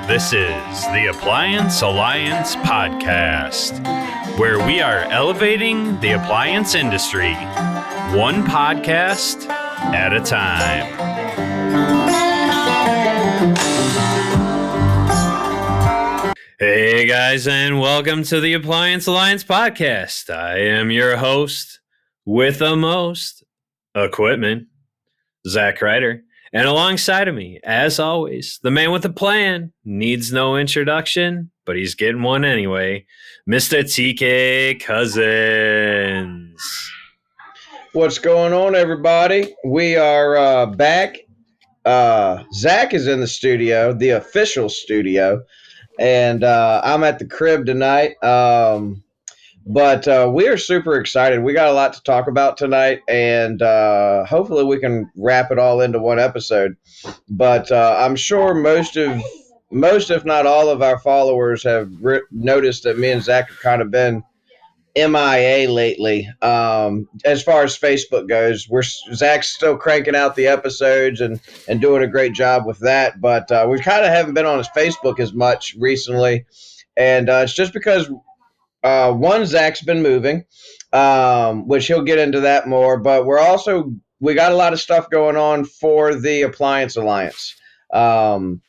This is the Appliance Alliance podcast, where we are elevating the appliance industry, one podcast at a time. Hey guys, and welcome to the Appliance Alliance podcast. I am your host with the most equipment, Zach Ryder. And alongside of me, as always, the man with the plan, needs no introduction, but he's getting one anyway, Mr. TK Cousins. What's going on, everybody? We are back. Zach is in the studio, the official studio, and I'm at the crib tonight. But we are super excited. We got a lot to talk about tonight, and hopefully we can wrap it all into one episode. But I'm sure most, if not all, of our followers have noticed that me and Zach have kind of been MIA lately. As far as Facebook goes, Zach's still cranking out the episodes and doing a great job with that, but we kind of haven't been on his Facebook as much recently, and it's just because one, Zach's been moving, which he'll get into that more, but we got a lot of stuff going on for the Appliance Alliance. And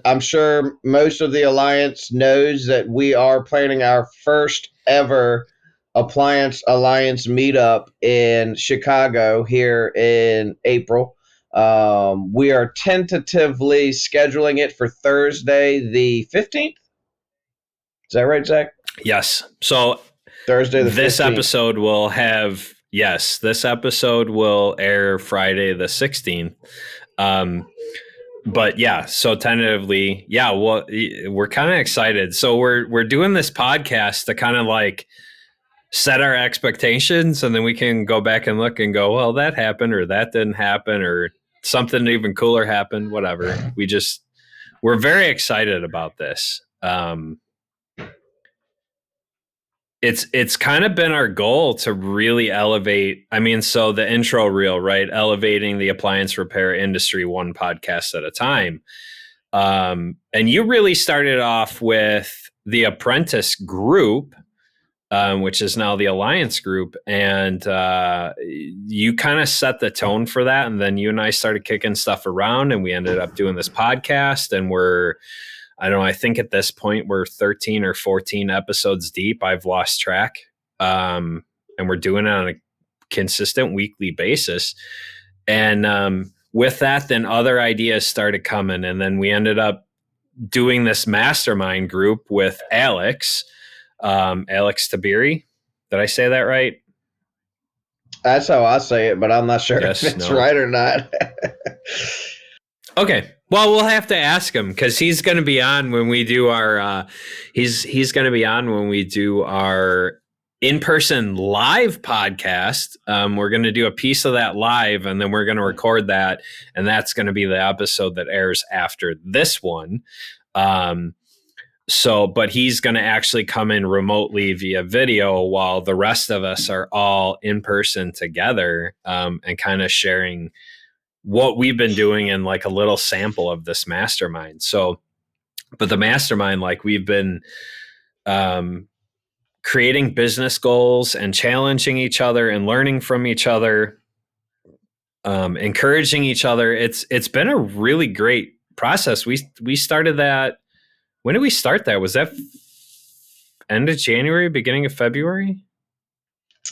I'm sure most of the Alliance knows that we are planning our first ever Appliance Alliance meetup in Chicago here in April. We are tentatively scheduling it for Thursday the 15th. Is that right, Zach? Yes. So Thursday the 15th. This episode will air Friday the 16th. But yeah, so tentatively, we're kind of excited. So we're doing this podcast to kind of like set our expectations, and then we can go back and look and go, well, that happened, or that didn't happen, or something even cooler happened, whatever. We're very excited about this. It's kind of been our goal to really elevate. I mean, so the intro reel, right? Elevating the appliance repair industry one podcast at a time. And you really started off with the Apprentice group, which is now the Alliance group. And you kind of set the tone for that. And then you and I started kicking stuff around, and we ended up doing this podcast, and I think at this point we're 13 or 14 episodes deep. I've lost track. And we're doing it on a consistent weekly basis. And with that, then other ideas started coming. And then we ended up doing this Mastermind group with Alex Tabiri. Did I say that right? That's how I say it, but I'm not sure if it's right or not. Okay. Well, we'll have to ask him, because he's going to be on when we do our he's going to be on when we do our in-person live podcast. We're going to do a piece of that live, and then we're going to record that, and that's going to be the episode that airs after this one. But he's going to actually come in remotely via video, while the rest of us are all in person together, and kind of sharing what we've been doing in like a little sample of this mastermind. So, but the mastermind, like, we've been creating business goals and challenging each other and learning from each other, encouraging each other. It's been a really great process. We started that. When did we start that? Was that end of January, beginning of February?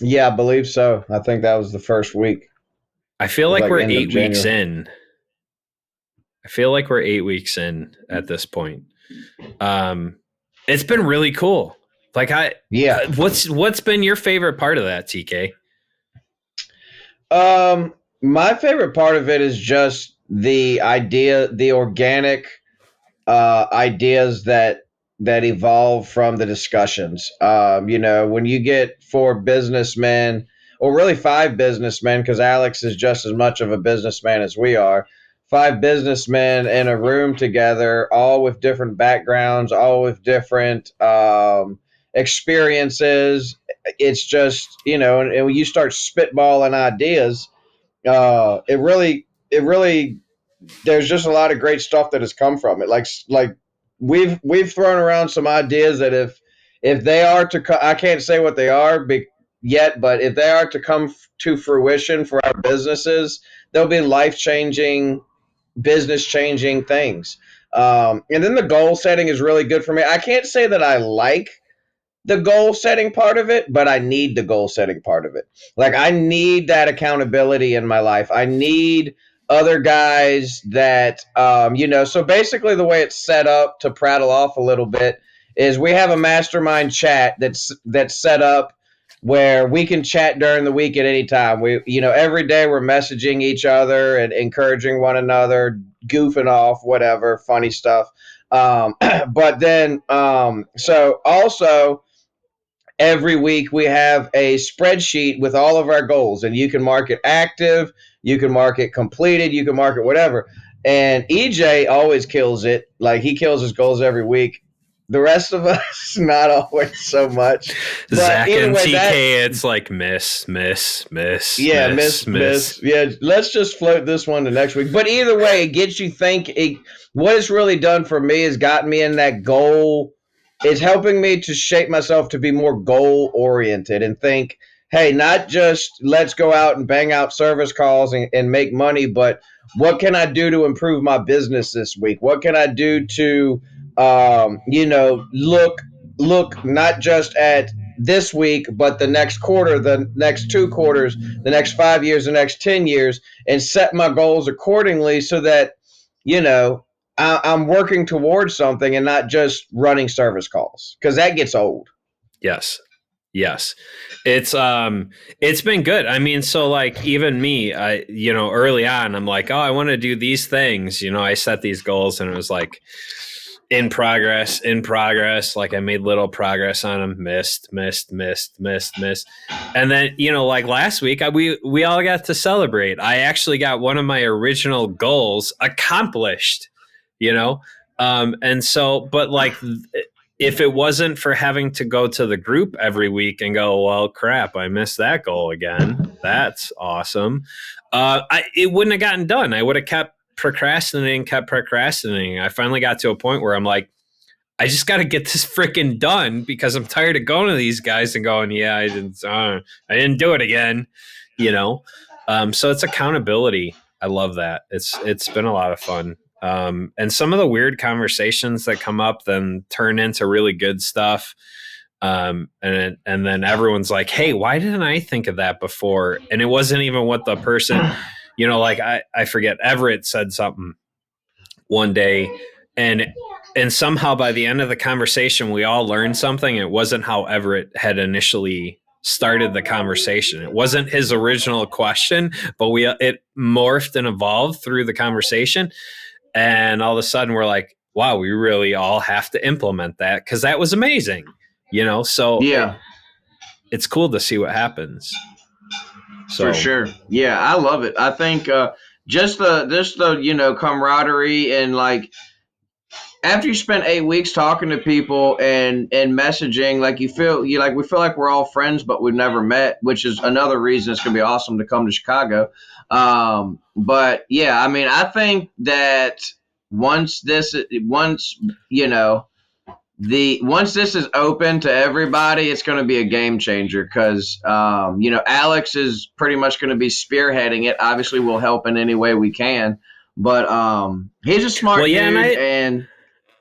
Yeah, I believe so. I think that was the first week. I feel like we're 8 weeks in. I feel like we're 8 weeks in at this point. It's been really cool. What's been your favorite part of that, TK? My favorite part of it is just the organic ideas that evolve from the discussions. When you get 4 businessmen, or really 5 businessmen, because Alex is just as much of a businessman as we are. 5 businessmen in a room together, all with different backgrounds, all with different experiences. It's just, and when you start spitballing ideas, it really there's just a lot of great stuff that has come from it. Like we've thrown around some ideas that if they are to I can't say what they are yet, but if they are to come to fruition for our businesses, they'll be life changing, business changing things. And then the goal setting is really good for me. I can't say that I like the goal setting part of it, but I need the goal setting part of it. Like I need that accountability in my life. I need other guys that so basically the way it's set up, to prattle off a little bit, is we have a mastermind chat that's set up where we can chat during the week at any time. We every day we're messaging each other and encouraging one another, goofing off, whatever, funny stuff. But then so also every week we have a spreadsheet with all of our goals, and you can mark it active, you can mark it completed, you can mark it whatever. And EJ always kills it. Like he kills his goals every week. The rest of us, not always so much. But Zach either and way, TK, it's like miss. yeah, miss. Yeah, let's just float this one to next week. But either way, it gets you thinking. What it's really done for me is gotten me in that goal. It's helping me to shape myself to be more goal oriented and think, hey, not just let's go out and bang out service calls and make money, but what can I do to improve my business this week? What can I do to, look not just at this week, but the next quarter, the next 2 quarters, the next 5 years, the next 10 years, and set my goals accordingly so that, you know, I'm working towards something and not just running service calls, because that gets old. Yes. Yes. It's been good. I mean, so like even me, early on, I'm like, oh, I want to do these things. I set these goals and it was like in progress. Like I made little progress on them, missed. And then, like last week, we all got to celebrate. I actually got one of my original goals accomplished, and so, but like, if it wasn't for having to go to the group every week and go, well, crap, I missed that goal again. That's awesome. It wouldn't have gotten done. I would have kept procrastinating. I finally got to a point where I'm like, I just got to get this freaking done because I'm tired of going to these guys and going, yeah, I didn't do it again, So it's accountability. I love that. It's been a lot of fun. And some of the weird conversations that come up then turn into really good stuff. And then everyone's like, hey, why didn't I think of that before? And it wasn't even what the person, like I forget, Everett said something one day, and somehow by the end of the conversation, we all learned something. It wasn't how Everett had initially started the conversation. It wasn't his original question, but it morphed and evolved through the conversation. And all of a sudden we're like, wow, we really all have to implement that because that was amazing, So yeah, it's cool to see what happens. So for sure. Yeah, I love it. I think just the camaraderie, and like after you spend 8 weeks talking to people and messaging, like we feel like we're all friends, but we've never met, which is another reason it's gonna be awesome to come to Chicago. But yeah, I mean, I think that once this once this is open to everybody, it's going to be a game changer because Alex is pretty much going to be spearheading it. Obviously, we'll help in any way we can, but he's a smart dude, and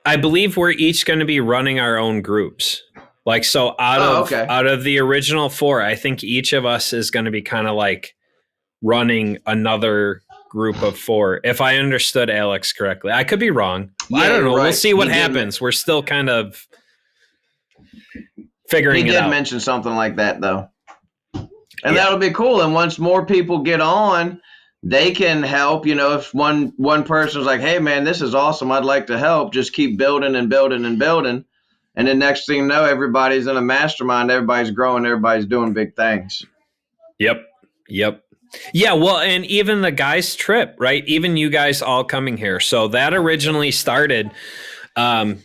I believe we're each going to be running our own groups. Like, so out of the original 4, I think each of us is going to be kind of like running another group of 4. If I understood Alex correctly, I could be wrong. Yeah, I don't know. Right. We'll see what happens. We're still kind of figuring it out. He did mention something like that though. And that'll be cool. And once more people get on, they can help. If one person's like, hey man, this is awesome, I'd like to help, just keep building and building and building. And then next thing you know, everybody's in a mastermind, everybody's growing, everybody's doing big things. Yep. Yeah, well, and even the guys' trip, right? Even you guys all coming here. So that originally started,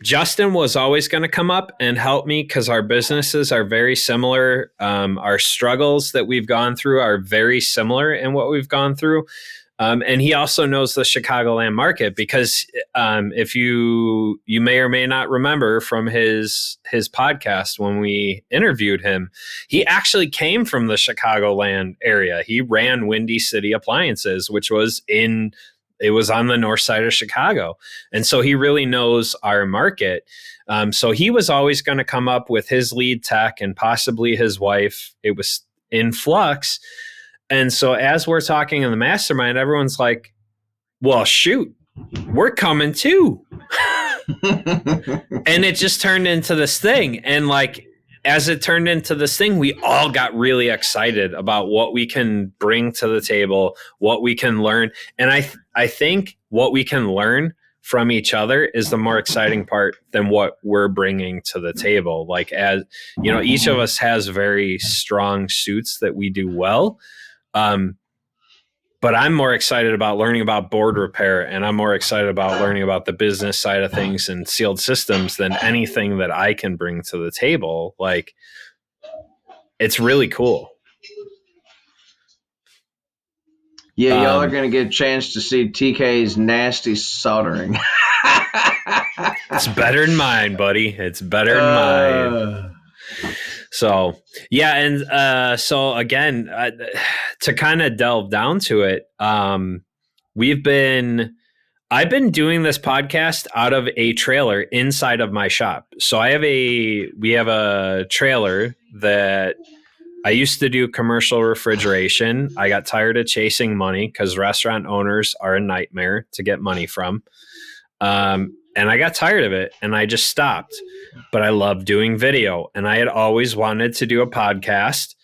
Justin was always going to come up and help me because our businesses are very similar. Our struggles that we've gone through are very similar in what we've gone through. And he also knows the Chicagoland market because if you may or may not remember from his podcast when we interviewed him, he actually came from the Chicagoland area. He ran Windy City Appliances, which was on the north side of Chicago. And so he really knows our market. So he was always going to come up with his lead tech and possibly his wife. It was in flux. And so as we're talking in the mastermind, everyone's like, well, shoot, we're coming too. And it just turned into this thing. And like, as it turned into this thing, we all got really excited about what we can bring to the table, what we can learn. And I think what we can learn from each other is the more exciting part than what we're bringing to the table. Like, as you know, each of us has very strong suits that we do well. But I'm more excited about learning about board repair, and I'm more excited about learning about the business side of things and sealed systems than anything that I can bring to the table. Like, it's really cool. Yeah, y'all are going to get a chance to see TK's nasty soldering. It's better than mine, buddy. It's better than mine. So, yeah. And so again, to kind of delve down to it, I've been doing this podcast out of a trailer inside of my shop. So we have a trailer that I used to do commercial refrigeration. I got tired of chasing money because restaurant owners are a nightmare to get money from. And I got tired of it and I just stopped. But I love doing video, and I had always wanted to do a podcast.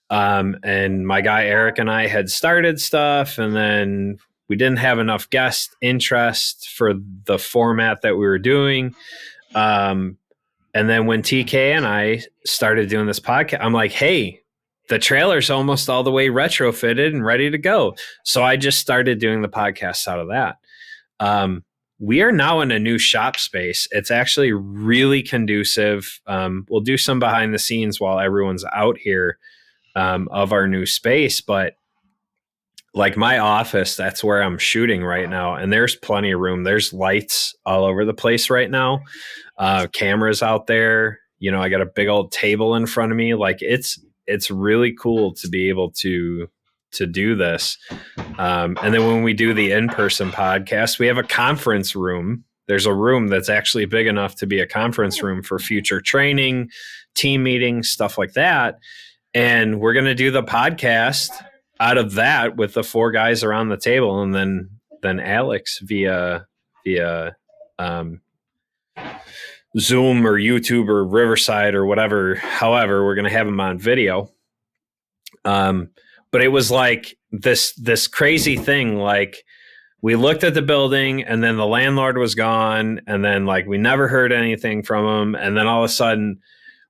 And my guy Eric and I had started stuff, and then we didn't have enough guest interest for the format that we were doing. And then when TK and I started doing this podcast, I'm like, hey, the trailer's almost all the way retrofitted and ready to go. So I just started doing the podcast out of that. We are now in a new shop space. It's actually really conducive. We'll do some behind the scenes while everyone's out here of our new space. But like my office, that's where I'm shooting right now. And there's plenty of room. There's lights all over the place right now. Cameras out there. You know, I got a big old table in front of me. Like it's really cool to be able to do this. And then when we do the in-person podcast, we have a conference room. There's a room that's actually big enough to be a conference room for future training, team meetings, stuff like that. And we're going to do the podcast out of that with the four guys around the table. And then Alex via Zoom or YouTube or Riverside or whatever. However, we're going to have him on video. But it was like this crazy thing. Like, we looked at the building and then the landlord was gone. And then like, we never heard anything from him. And then all of a sudden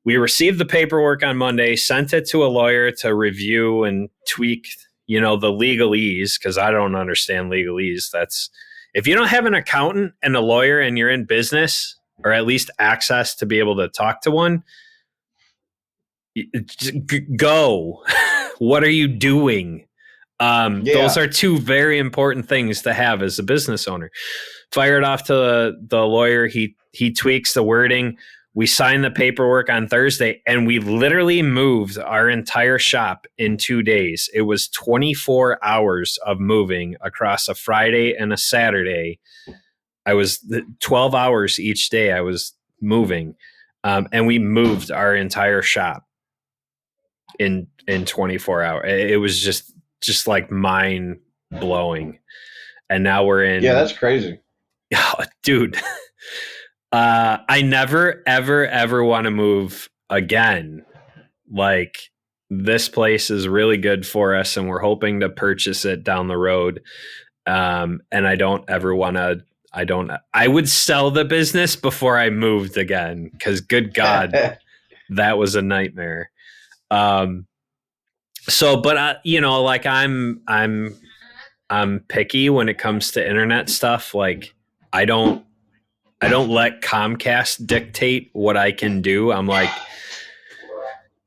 we received the paperwork on Monday, sent it to a lawyer to review and tweak, you know, the legalese. Cause I don't understand legalese. That's, if you don't have an accountant and a lawyer and you're in business, or at least access to be able to talk to one, go. What are you doing? Those are two very important things to have as a business owner. Fire it off to the lawyer. He tweaks the wording. We signed the paperwork on Thursday, and we literally moved our entire shop in 2 days. It was 24 hours of moving across a Friday and a Saturday. I was 12 hours each day I was moving. And we moved our entire shop in 24 hours. It was just like mind blowing. And now we're in. Yeah, that's crazy. Oh, dude. I never, ever want to move again. Like, this place is really good for us and we're hoping to purchase it down the road. And I don't ever want to, I would sell the business before I moved again. Cause good God, that was a nightmare. So, but you know, like I'm picky when it comes to internet stuff. Like, I don't let Comcast dictate what I can do. I'm like,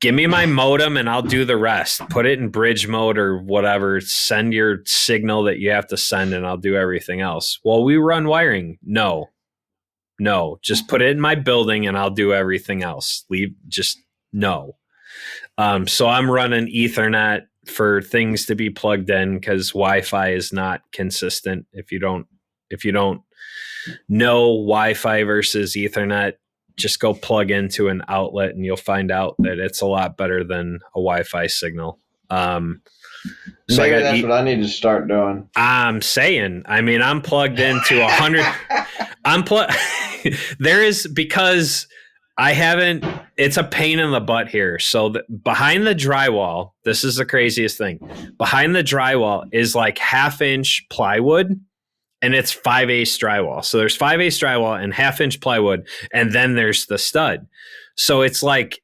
Give me my modem and I'll do the rest. Put it in bridge mode or whatever. Send your signal that you have to send and I'll do everything else. Well, we run wiring. No, just put it in my building and I'll do everything else. No. So I'm running Ethernet for things to be plugged in because Wi-Fi is not consistent. If you don't know Wi-Fi versus Ethernet, just go plug into an outlet and you'll find out that it's a lot better than a Wi-Fi signal. So maybe that's what I need to start doing. I'm saying, I mean, I'm plugged into 100. There is, because I haven't, it's a pain in the butt here. So behind the drywall, this is the craziest thing. Behind the drywall is like 1/2-inch plywood. And it's 5/8 drywall. So there's 5/8 drywall and 1/2-inch plywood. And then there's the stud. So it's like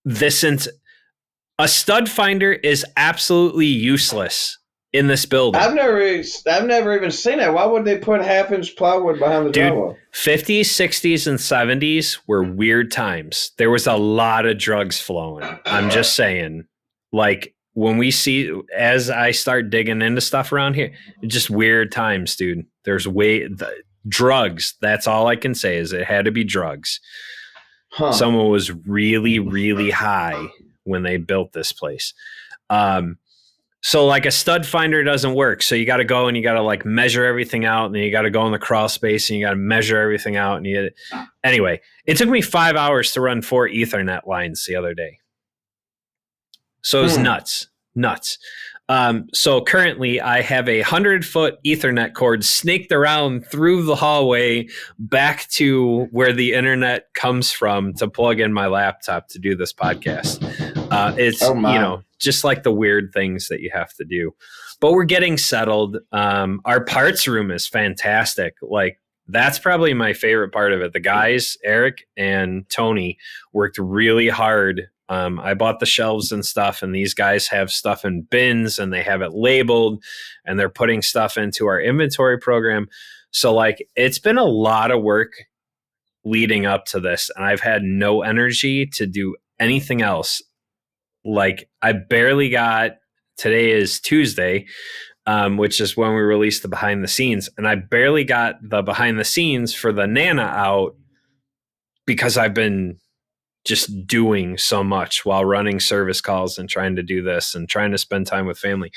a stud finder is absolutely useless in this building. I've never even seen that. Why would they put 1/2-inch plywood behind the drywall? 50s, 60s, and 70s were weird times. There was a lot of drugs flowing. I'm just saying, like, when we see, as I start digging into stuff around here, just weird times, dude. There's drugs. That's all I can say is it had to be drugs. Huh. Someone was really, really high when they built this place. So like a stud finder doesn't work. So you got to go and you got to like measure everything out, and then you got to go in the crawl space and you got to measure everything out. And anyway, it took me 5 hours to run 4 Ethernet lines the other day. So it was nuts. So currently I have a 100-foot Ethernet cord snaked around through the hallway back to where the internet comes from to plug in my laptop to do this podcast. It's, just like the weird things that you have to do, but we're getting settled. Our parts room is fantastic. Like, that's probably my favorite part of it. The guys, Eric and Tony, worked really hard. I bought the shelves and stuff, and these guys have stuff in bins and they have it labeled and they're putting stuff into our inventory program. So like, it's been a lot of work leading up to this, and I've had no energy to do anything else. Like, I barely got, today is Tuesday, which is when we released the behind the scenes, and I barely got the behind the scenes for the Nana out because I've been just doing so much while running service calls and trying to do this and trying to spend time with family.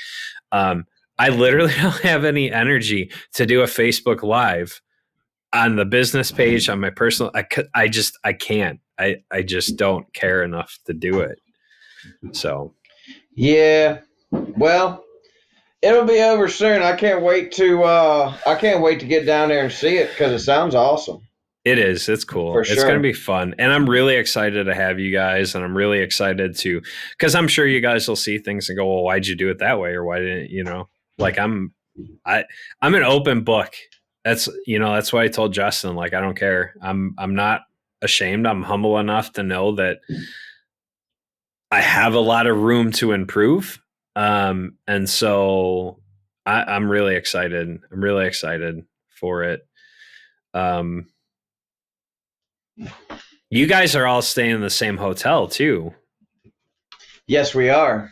I literally don't have any energy to do a Facebook Live on the business page, on my personal. I can't. I just don't care enough to do it. So, yeah. Well, it'll be over soon. I can't wait to get down there and see it because it sounds awesome. It is. It's cool. For sure. It's going to be fun. And I'm really excited to have you guys. And I'm really excited because I'm sure you guys will see things and go, well, why'd you do it that way? Or why didn't, like I'm an open book. That's why I told Justin, like, I don't care. I'm not ashamed. I'm humble enough to know that I have a lot of room to improve. And so I'm really excited. I'm really excited for it. You guys are all staying in the same hotel too. Yes, we are.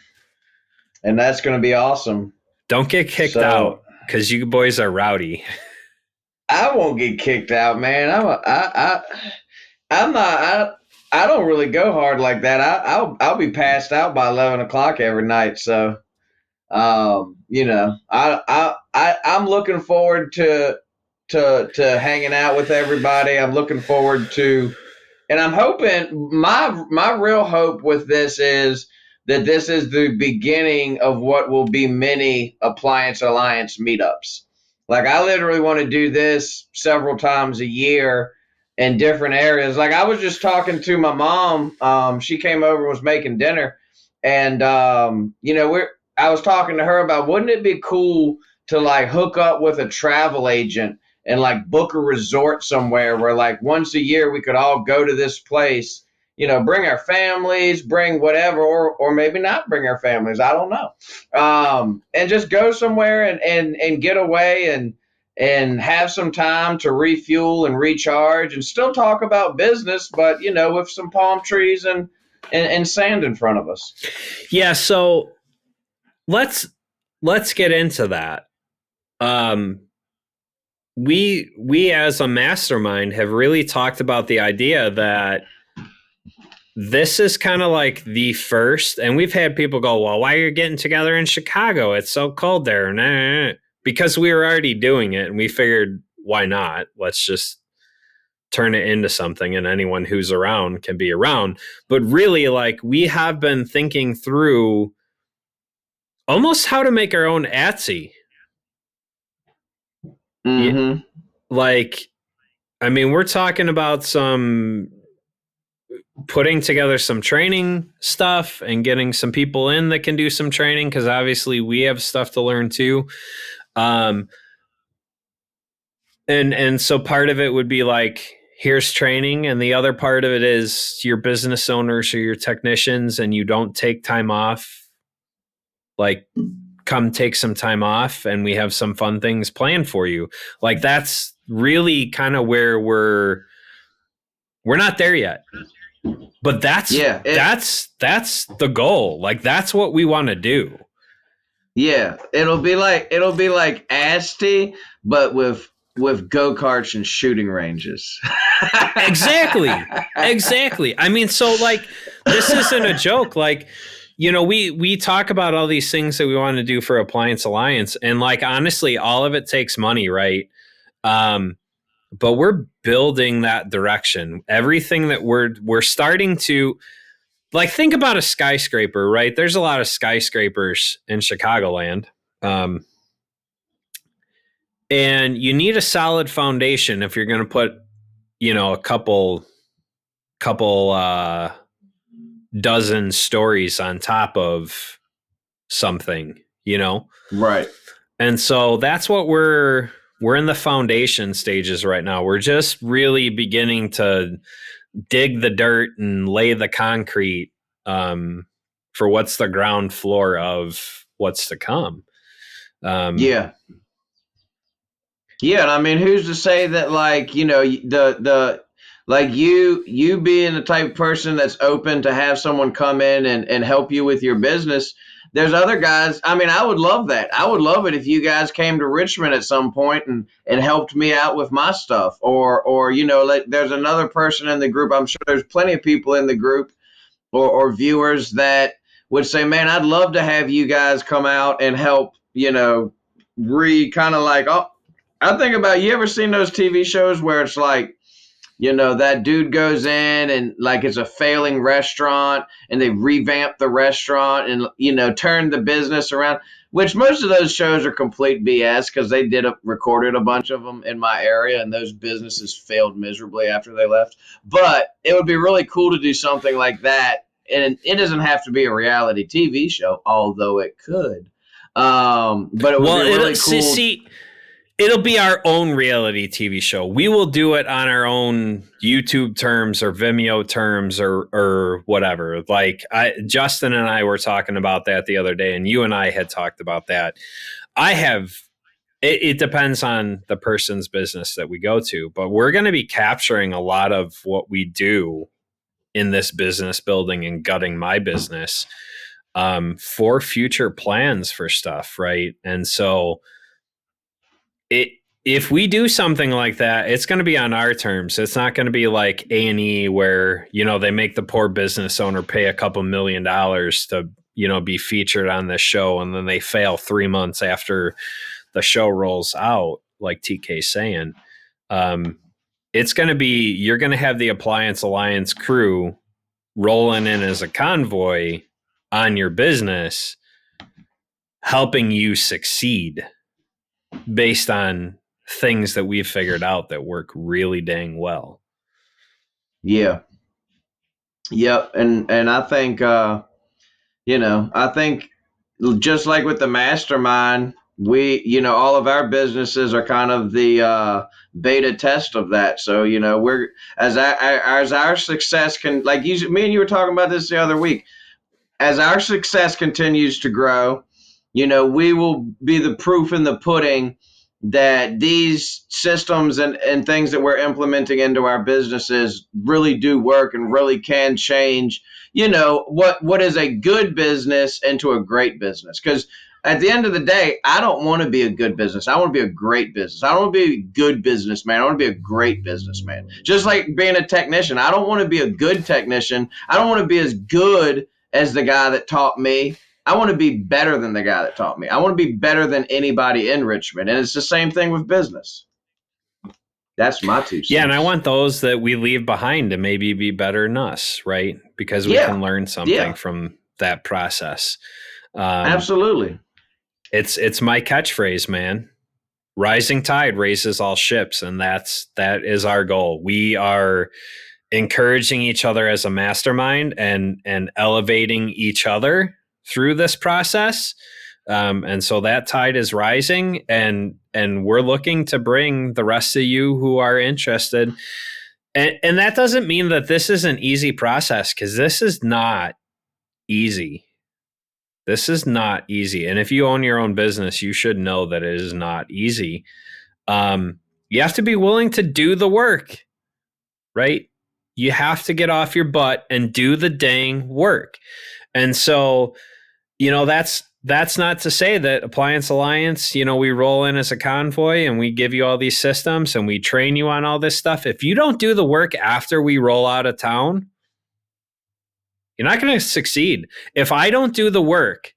And that's going to be awesome. Don't get kicked out because you boys are rowdy. I won't get kicked out, man. I don't really go hard like that. I'll be passed out by 11 o'clock every night. So, I'm looking forward to hanging out with everybody. I'm looking forward to, and I'm hoping, my real hope with this is that this is the beginning of what will be many Appliance Alliance meetups. Like, I literally want to do this several times a year in different areas. Like, I was just talking to my mom. She came over and was making dinner, and I was talking to her about, wouldn't it be cool to like hook up with a travel agent and like book a resort somewhere where like once a year we could all go to this place, bring our families, bring whatever, or maybe not bring our families. I don't know. And just go somewhere and get away and have some time to refuel and recharge and still talk about business, but with some palm trees and and sand in front of us. Yeah, so let's get into that. Um, we as a mastermind have really talked about the idea that this is kind of like the first, and we've had people go, well, why are you getting together in Chicago? It's so cold there. Nah, because we were already doing it, and we figured, why not? Let's just turn it into something, and anyone who's around can be around. But really, like, we have been thinking through almost how to make our own Etsy. Mm-hmm. Like, I mean, we're talking about some putting together some training stuff and getting some people in that can do some training, because obviously we have stuff to learn too. Um, and so part of it would be like, here's training, and the other part of it is your business owners or your technicians, and you don't take time off, like, come take some time off, and we have some fun things planned for you. Like, that's really kind of where we're not there yet, but that's Yeah, that's the goal. Like, that's what we want to do. yeah. It'll be like Asti, but with go-karts and shooting ranges. Exactly. I mean, so, like, this isn't a joke. Like, we talk about all these things that we want to do for Appliance Alliance, and, like, honestly, all of it takes money, right? But we're building that direction. Everything that we're starting to, like, think about a skyscraper, right? There's a lot of skyscrapers in Chicagoland. And you need a solid foundation if you're going to put, a couple dozen stories on top of something, Right. And so that's what we're in the foundation stages right now. We're just really beginning to dig the dirt and lay the concrete, for what's the ground floor of what's to come. Yeah. Yeah, and I mean, who's to say that, like, the like you being the type of person that's open to have someone come in and help you with your business. There's other guys. I mean, I would love that. I would love it if you guys came to Richmond at some point and helped me out with my stuff, or like, there's another person in the group. I'm sure there's plenty of people in the group or viewers that would say, man, I'd love to have you guys come out and help, kind of like, oh, I think about, you ever seen those TV shows where it's like, that dude goes in and, like, it's a failing restaurant and they revamp the restaurant and, turn the business around, which most of those shows are complete BS because they recorded a bunch of them in my area and those businesses failed miserably after they left. But it would be really cool to do something like that. And it doesn't have to be a reality TV show, although it could. But it would be really cool. It'll be our own reality TV show. We will do it on our own YouTube terms or Vimeo terms or whatever. Like, Justin and I were talking about that the other day, and you and I had talked about that. It depends on the person's business that we go to, but we're going to be capturing a lot of what we do in this business building and gutting my business, for future plans for stuff, right? And so if we do something like that, it's going to be on our terms. It's not going to be like A&E where, they make the poor business owner pay a couple $1 million to, be featured on this show, and then they fail 3 months after the show rolls out, like TK's saying. It's going to be, you're going to have the Appliance Alliance crew rolling in as a convoy on your business, helping you succeed based on things that we've figured out that work really dang well. Yeah. Yep. And I think, I think just like with the mastermind, all of our businesses are kind of the beta test of that. So, we're, as our success can, like me and you were talking about this the other week, as our success continues to grow, we will be the proof in the pudding that these systems and things that we're implementing into our businesses really do work and really can change, what is a good business into a great business. Because at the end of the day, I don't want to be a good business. I want to be a great business. I don't want to be a good businessman. I want to be a great businessman. Just like being a technician. I don't want to be a good technician. I don't want to be as good as the guy that taught me. I want to be better than the guy that taught me. I want to be better than anybody in Richmond. And it's the same thing with business. That's my two Yeah, and I cents. want those that we leave behind to maybe be better than us, right? Because we Yeah. can learn something Yeah. from that process. Um, Absolutely. it's my catchphrase, man. Rising tide raises all ships, and that is our goal. We are encouraging each other as a mastermind and elevating each other through this process. And so that tide is rising, and we're looking to bring the rest of you who are interested. And that doesn't mean that this is an easy process, because this is not easy. This is not easy. And if you own your own business, you should know that it is not easy. You have to be willing to do the work, right? You have to get off your butt and do the dang work. And so, that's not to say that Appliance Alliance, we roll in as a convoy and we give you all these systems and we train you on all this stuff. If you don't do the work after we roll out of town, you're not going to succeed. If I don't do the work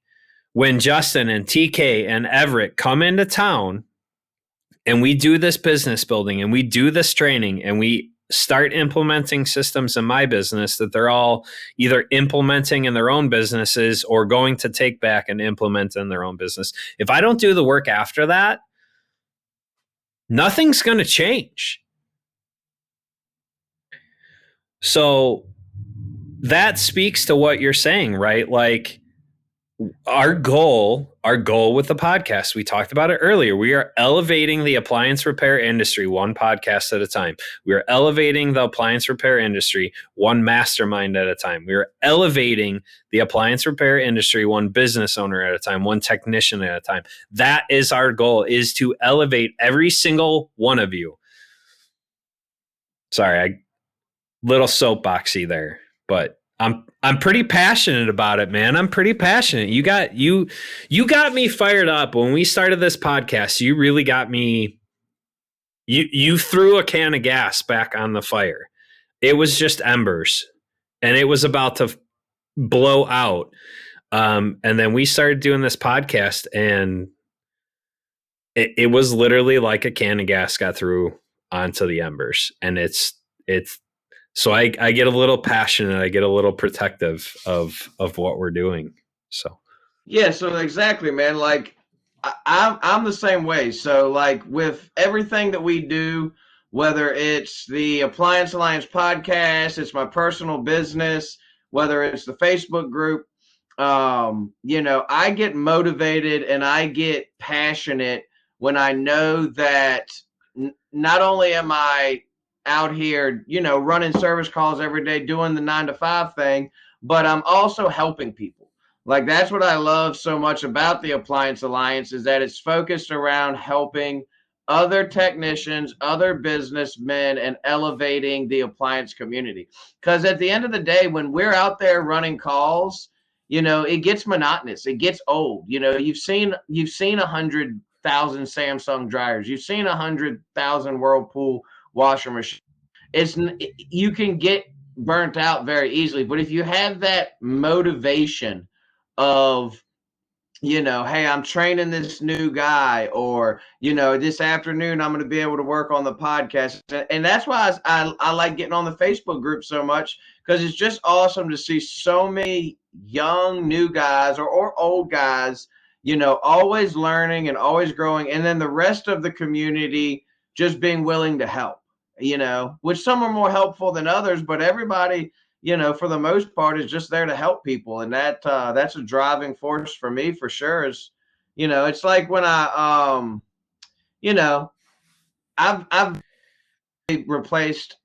when Justin and TK and Everett come into town and we do this business building and we do this training and we start implementing systems in my business that they're all either implementing in their own businesses or going to take back and implement in their own business. If I don't do the work after that, nothing's going to change. So that speaks to what you're saying, right? Like, our goal with the podcast, we talked about it earlier. We are elevating the appliance repair industry one podcast at a time. We are elevating the appliance repair industry one mastermind at a time. We are elevating the appliance repair industry one business owner at a time, one technician at a time. That is our goal, is to elevate every single one of you. Sorry, I little soapboxy there, but I'm pretty passionate about it, man. I'm pretty passionate. You got me fired up when we started this podcast. You really got me. You threw a can of gas back on the fire. It was just embers, and it was about to blow out. And then we started doing this podcast, and it was literally like a can of gas got through onto the embers, and it's so I get a little passionate. I get a little protective of what we're doing. So Yeah, so exactly, man. Like I'm the same way. So like with everything that we do, whether it's the Appliance Alliance podcast, it's my personal business, whether it's the Facebook group, I get motivated and I get passionate when I know that not only am I out here, running service calls every day, doing the 9 to 5 thing, but I'm also helping people. Like that's what I love so much about the Appliance Alliance, is that it's focused around helping other technicians, other businessmen, and elevating the appliance community. Because at the end of the day, when we're out there running calls, it gets monotonous. It gets old. You've seen 100,000 Samsung dryers. You've seen 100,000 Whirlpool washer machines. You can get burnt out very easily. But if you have that motivation of, hey, I'm training this new guy, or, this afternoon I'm going to be able to work on the podcast. And that's why I like getting on the Facebook group so much, because it's just awesome to see so many young new guys or old guys, always learning and always growing. And then the rest of the community just being willing to help, which some are more helpful than others, but everybody, for the most part, is just there to help people. And that's a driving force for me, for sure. Is, it's like when you know, I've replaced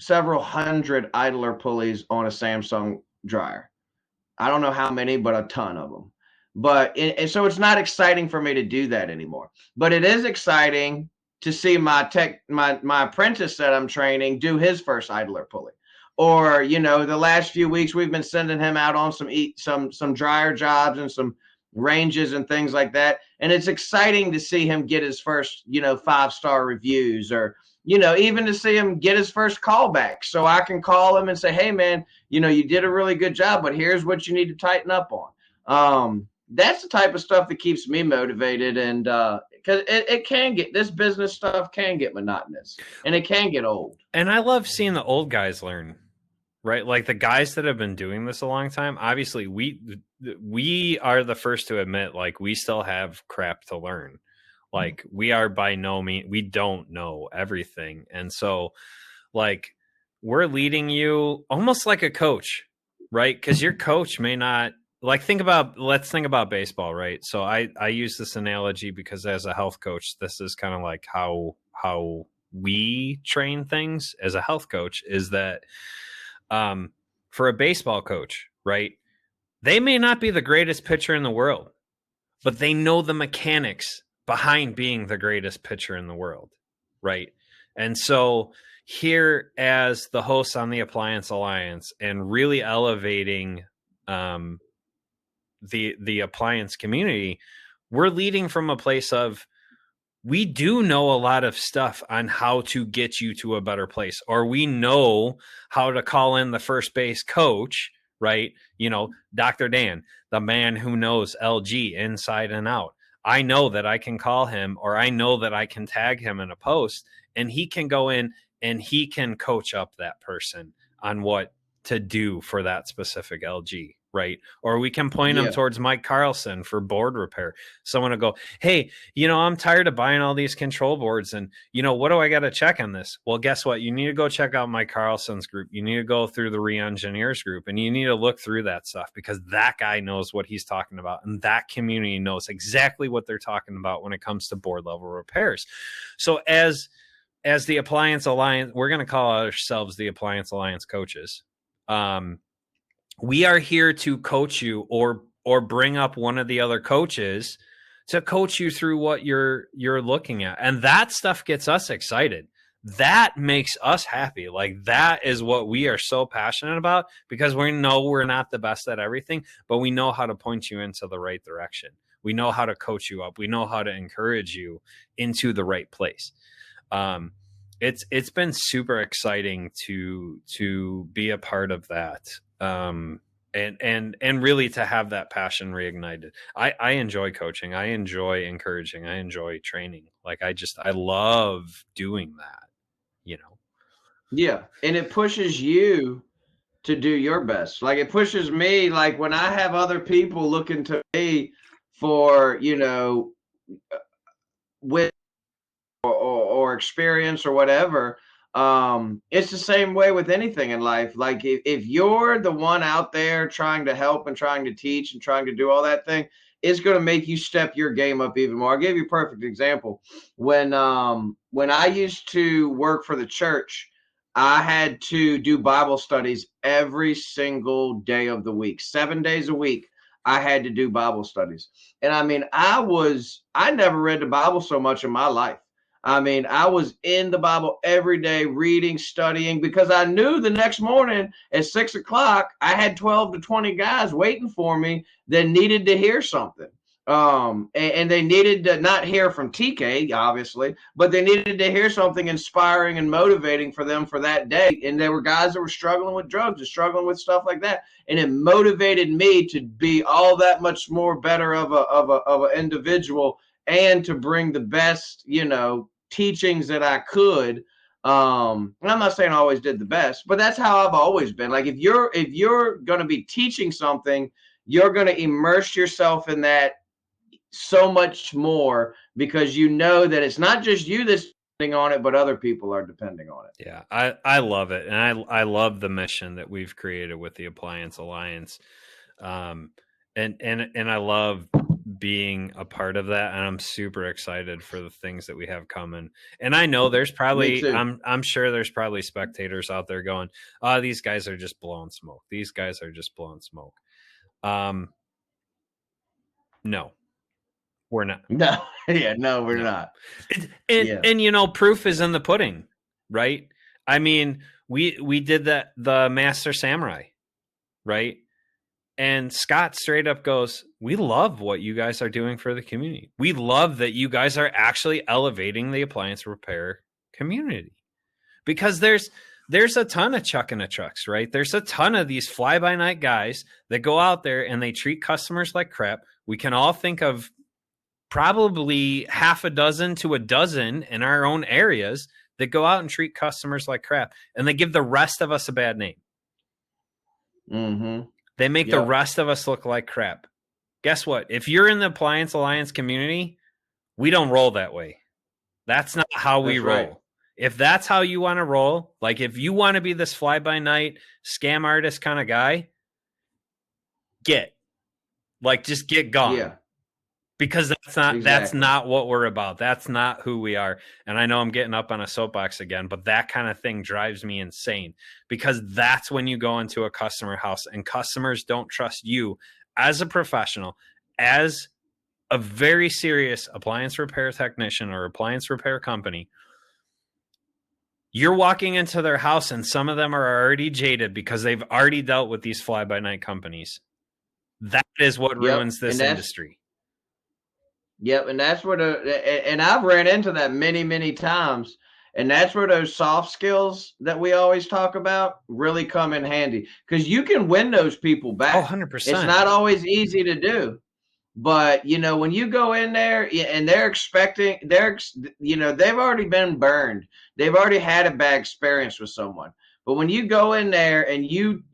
several hundred idler pulleys on a Samsung dryer. I don't know how many, but a ton of them. And so it's not exciting for me to do that anymore. But it is exciting to see my apprentice that I'm training do his first idler pulley. Or, the last few weeks we've been sending him out on some dryer jobs and some ranges and things like that. And it's exciting to see him get his first, 5-star reviews, or, even to see him get his first callback. So I can call him and say, hey man, you did a really good job, but here's what you need to tighten up on. That's the type of stuff that keeps me motivated. And because it can get, this business stuff can get monotonous and it can get old. And I love seeing the old guys learn, right? Like the guys that have been doing this a long time. Obviously, we are the first to admit, like, we still have crap to learn. Like, we are by no means, we don't know everything. And so, like, we're leading you almost like a coach, right? Because your coach may not, like, let's think about baseball, right? So I use this analogy because as a health coach, this is kind of like how we train things as a health coach, is that for a baseball coach, right? They may not be the greatest pitcher in the world, but they know the mechanics behind being the greatest pitcher in the world, right? And so here, as the hosts on the Appliance Alliance and really elevating the appliance community, we're leading from a place of, we do know a lot of stuff on how to get you to a better place, or we know how to call in the first base coach, right? Dr. Dan, the man who knows LG inside and out. I know that I can call him, or I know that I can tag him in a post, and he can go in and he can coach up that person on what to do for that specific LG, right? Or we can point them towards Mike Carlson for board repair. Someone will go, hey, I'm tired of buying all these control boards, and what do I got to check on this? Well, guess what? You need to go check out Mike Carlson's group. You need to go through the Re-Engineers group, and you need to look through that stuff, because that guy knows what he's talking about, and that community knows exactly what they're talking about when it comes to board level repairs. So as the Appliance Alliance, we're going to call ourselves the Appliance Alliance coaches. We are here to coach you, or bring up one of the other coaches to coach you through what you're looking at. And that stuff gets us excited. That makes us happy. Like, that is what we are so passionate about, because we know we're not the best at everything, but we know how to point you into the right direction. We know how to coach you up. We know how to encourage you into the right place. It's been super exciting to be a part of that. And really to have that passion reignited. I enjoy coaching. I enjoy encouraging. I enjoy training. Like, I love doing that, Yeah. And it pushes you to do your best. Like, it pushes me, like when I have other people looking to me for, with or experience or whatever. It's the same way with anything in life. Like, if you're the one out there trying to help and trying to teach and trying to do all that thing, it's going to make you step your game up even more. I'll give you a perfect example. When I used to work for the church, I had to do Bible studies every single day of the week, 7 days a week. I had to do Bible studies. And I mean, I never read the Bible so much in my life. I mean, I was in the Bible every day, reading, studying, because I knew the next morning at 6 o'clock, I had 12 to 20 guys waiting for me that needed to hear something. And they needed to not hear from TK, obviously, but they needed to hear something inspiring and motivating for them for that day. And there were guys that were struggling with drugs and struggling with stuff like that. And it motivated me to be all that much more better of an individual, and to bring the best, teachings that I could. And I'm not saying I always did the best, but that's how I've always been. Like, if you're going to be teaching something, you're going to immerse yourself in that so much more, because you know that it's not just you that's depending on it, but other people are depending on it. Yeah, I love it. And I love the mission that we've created with the Appliance Alliance. And I love being a part of that, and I'm super excited for the things that we have coming. And I know there's probably, I'm sure there's probably spectators out there going, oh, these guys are just blowing smoke. These guys are just blowing smoke. No, we're not. No, yeah, no, we're No. not. Yeah. And proof is in the pudding, right? I mean, we did the Master Samurai, right? And Scott straight up goes, "We love what you guys are doing for the community. We love that you guys are actually elevating the appliance repair community." Because there's a ton of chuck in the trucks, right? There's a ton of these fly by night guys that go out there and they treat customers like crap. We can all think of probably half a dozen to a dozen in our own areas that go out and treat customers like crap, and they give the rest of us a bad name. Mm-hmm. They make the rest of us look like crap. Guess what? If you're in the Appliance Alliance community, we don't roll that way. That's not how we roll. Right. If that's how you want to roll, like if you want to be this fly-by-night scam artist kind of guy, just get gone. Yeah. Because that's not what we're about. That's not who we are. And I know I'm getting up on a soapbox again, but that kind of thing drives me insane, because that's when you go into a customer house and customers don't trust you as a professional, as a very serious appliance repair technician or appliance repair company. You're walking into their house and some of them are already jaded because they've already dealt with these fly-by-night companies. That is what ruins this industry. Yep, and that's where and I've ran into that many, many times, and that's where those soft skills that we always talk about really come in handy, because you can win those people back. Oh, 100%. It's not always easy to do, but when you go in there and they're expecting, they've already been burned. They've already had a bad experience with someone. But when you go in there and you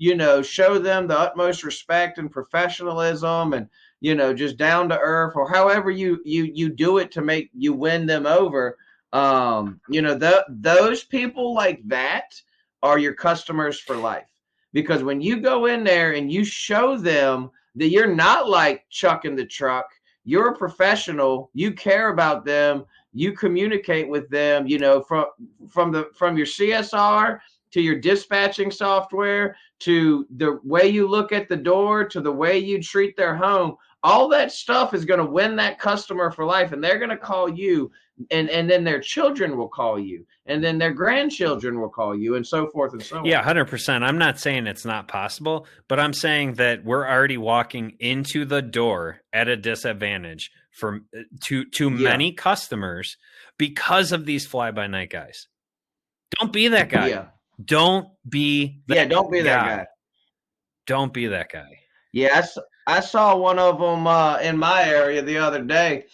show them the utmost respect and professionalism and just down to earth, or however you do it to make you win them over. Those people like that are your customers for life, because when you go in there and you show them that you're not like Chuck in the truck, you're a professional, you care about them, you communicate with them, from your CSR to your dispatching software, to the way you look at the door, to the way you treat their home. All that stuff is going to win that customer for life, and they're going to call you, and then their children will call you, and then their grandchildren will call you, and so forth and so on. Yeah, 100%. I'm not saying it's not possible, but I'm saying that we're already walking into the door at a disadvantage to many customers because of these fly-by-night guys. Don't be that guy. Yeah. Don't be that don't be that guy. Don't be that guy. Yeah, I saw one of them in my area the other day,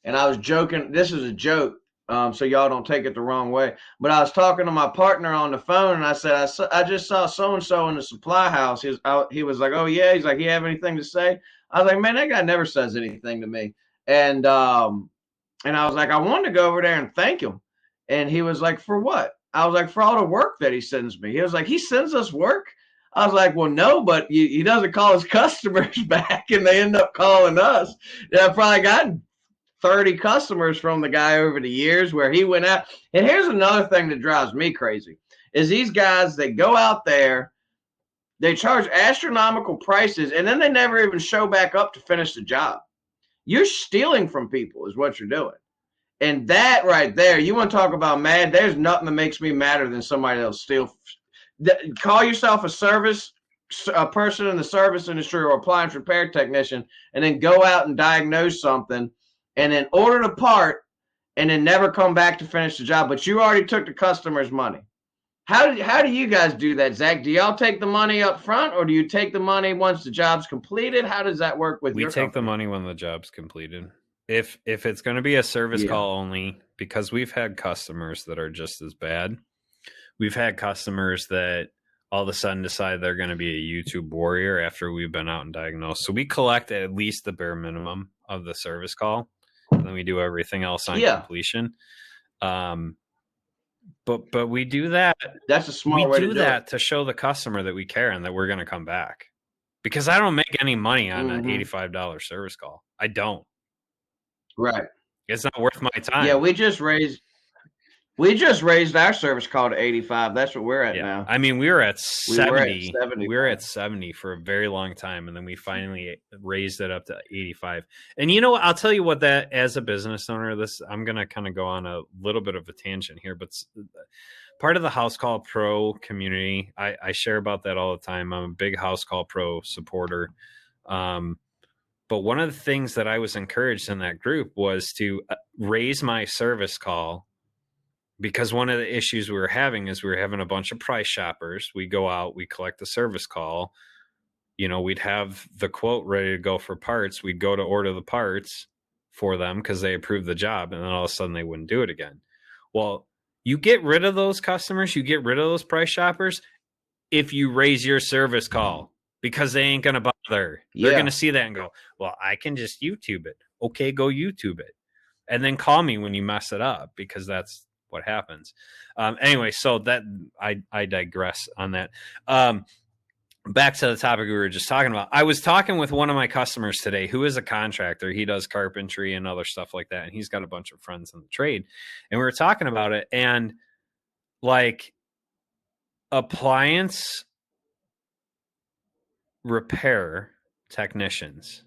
and I was joking. This is a joke, so y'all don't take it the wrong way. But I was talking to my partner on the phone, and I said, I just saw so-and-so in the supply house. He was like, oh, yeah. He's like, you have anything to say? I was like, man, that guy never says anything to me. And I was like, I wanted to go over there and thank him. And he was like, for what? I was like, for all the work that he sends me. He was like, he sends us work? I was like, well, no, but he doesn't call his customers back, and they end up calling us. And I've probably gotten 30 customers from the guy over the years where he went out. And here's another thing that drives me crazy, is these guys that go out there, they charge astronomical prices, and then they never even show back up to finish the job. You're stealing from people is what you're doing. And that right there, you want to talk about mad, there's nothing that makes me madder than somebody that'll steal. Call yourself a person in the service industry or appliance repair technician, and then go out and diagnose something, and then order the part, and then never come back to finish the job. But you already took the customer's money. How do you guys do that, Zach? Do y'all take the money up front, or do you take the money once the job's completed? How does that work with your company? We take the money when the job's completed. If it's going to be a service call only, because we've had customers that are just as bad. We've had customers that all of a sudden decide they're going to be a YouTube warrior after we've been out and diagnosed. So we collect at least the bare minimum of the service call, and then we do everything else on completion. But we do that. That's a smart way to do it. We do that to show the customer that we care and that we're going to come back. Because I don't make any money on an $85 service call. I don't. Right. It's not worth my time. Yeah, we just raised We just raised our service call to 85. That's what we're at now. I mean, we were at 70. We were at 70. We were at 70 for a very long time, and then we finally raised it up to 85. And you know what? I'll tell you what, that as a business owner, I'm going to kind of go on a little bit of a tangent here, but part of the House Call Pro community, I share about that all the time. I'm a big House Call Pro supporter. But one of the things that I was encouraged in that group was to raise my service call, because one of the issues we were having is we were having a bunch of price shoppers. We go out, we collect the service call. We'd have the quote ready to go for parts. We'd go to order the parts for them because they approved the job, and then all of a sudden they wouldn't do it again. Well, you get rid of those customers, you get rid of those price shoppers if you raise your service call, because they ain't going to bother. They're going to see that and go, well, I can just YouTube it. Okay, go YouTube it. And then call me when you mess it up, because that's what happens. Anyway, so that I digress on that. Back to the topic we were just talking about. I was talking with one of my customers today who is a contractor. He does carpentry and other stuff like that, and he's got a bunch of friends in the trade. And we were talking about it, and like appliance repair technicians,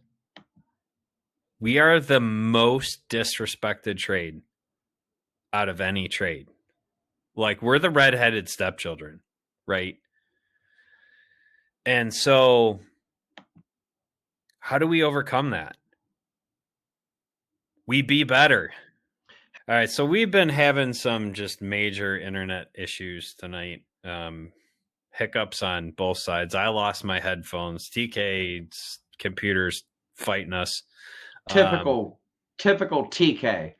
we are the most disrespected trade out of any trade. Like, we're the redheaded stepchildren, right? And so how do we overcome that? We be better. All right, so we've been having some just major internet issues tonight. Hiccups on both sides. I lost my headphones. TK's computer's fighting us. Typical TK.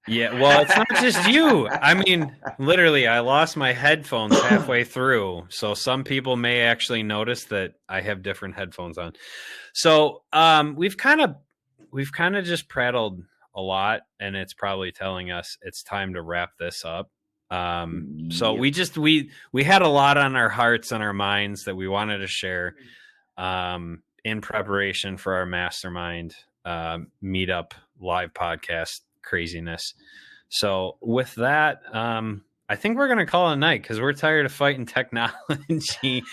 Yeah, well, it's not just you. I mean, literally, I lost my headphones halfway through. So some people may actually notice that I have different headphones on. So we've kind of just prattled a lot, and it's probably telling us it's time to wrap this up. So we had a lot on our hearts and our minds that we wanted to share in preparation for our Mastermind meetup live podcast craziness. So with that, I think we're going to call it a night, because we're tired of fighting technology.